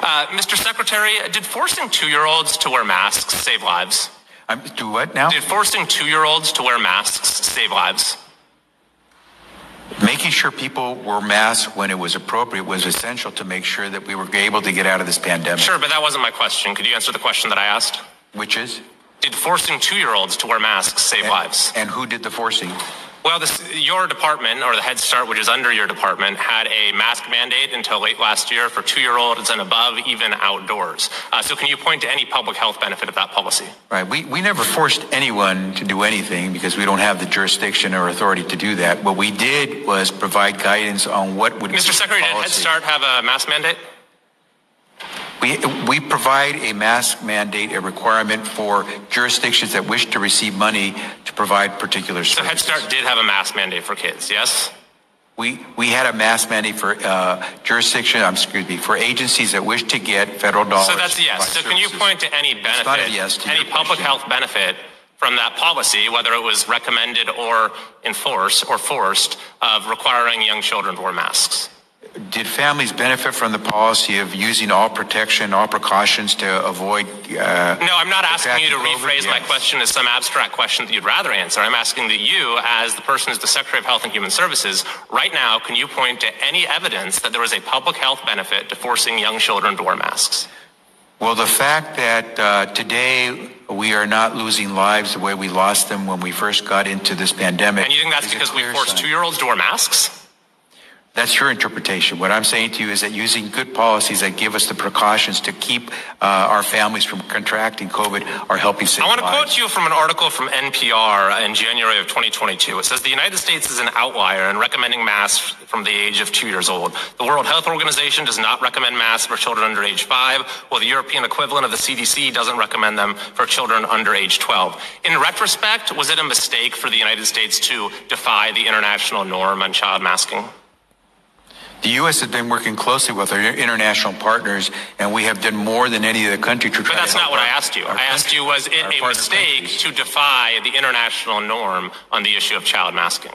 Mr. Secretary, did forcing 2-year-olds to wear masks save lives? Do what now? Did forcing 2-year-olds to wear masks save lives? Making sure people wore masks when it was appropriate was essential to make sure that we were able to get out of this pandemic. Sure, but that wasn't my question. Could you answer the question that I asked? Which is? Did forcing 2-year-olds to wear masks save lives? And who did the forcing? Well, your department, or the Head Start, which is under your department, had a mask mandate until late last year for 2-year-olds and above, even outdoors. So can you point to any public health benefit of that policy? Right. We never forced anyone to do anything because we don't have the jurisdiction or authority to do that. What we did was provide guidance on what would be Mr. Secretary, did Head Start have a mask mandate? We provide a mask mandate, a requirement for jurisdictions that wish to receive money to provide particular services. So Head Start did have a mask mandate for kids, yes? We had a mask mandate for for agencies that wish to get federal dollars. So that's a yes. So can you point to any benefit, it's not a yes to any public health benefit from that policy, whether it was recommended or enforced or forced, of requiring young children to wear masks? Did families benefit from the policy of using all protection, all precautions to avoid? No, I'm not asking you to rephrase my question as some abstract question that you'd rather answer. I'm asking that you, as the person who's the Secretary of Health and Human Services, right now, can you point to any evidence that there was a public health benefit to forcing young children to wear masks? Well, the fact that today we are not losing lives the way we lost them when we first got into this pandemic. And you think that's because we forced 2-year-olds to wear masks? That's your interpretation. What I'm saying to you is that using good policies that give us the precautions to keep our families from contracting COVID are helping save lives. I want to quote you from an article from NPR in January of 2022. It says, the United States is an outlier in recommending masks from the age of 2 years old. The World Health Organization does not recommend masks for children under age 5, while the European equivalent of the CDC doesn't recommend them for children under age 12. In retrospect, was it a mistake for the United States to defy the international norm on child masking? The U.S. has been working closely with our international partners, and we have done more than any other country to try to help. But that's not what I asked you. I asked you, was it a mistake to defy the international norm on the issue of child masking?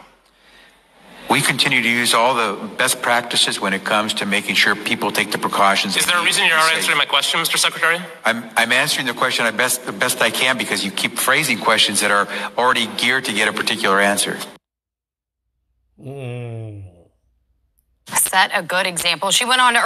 We continue to use all the best practices when it comes to making sure people take the precautions. Is there a reason you're not answering my question, Mr. Secretary? I'm answering the question the best I can because you keep phrasing questions that are already geared to get a particular answer. Set a good example. She went on to urge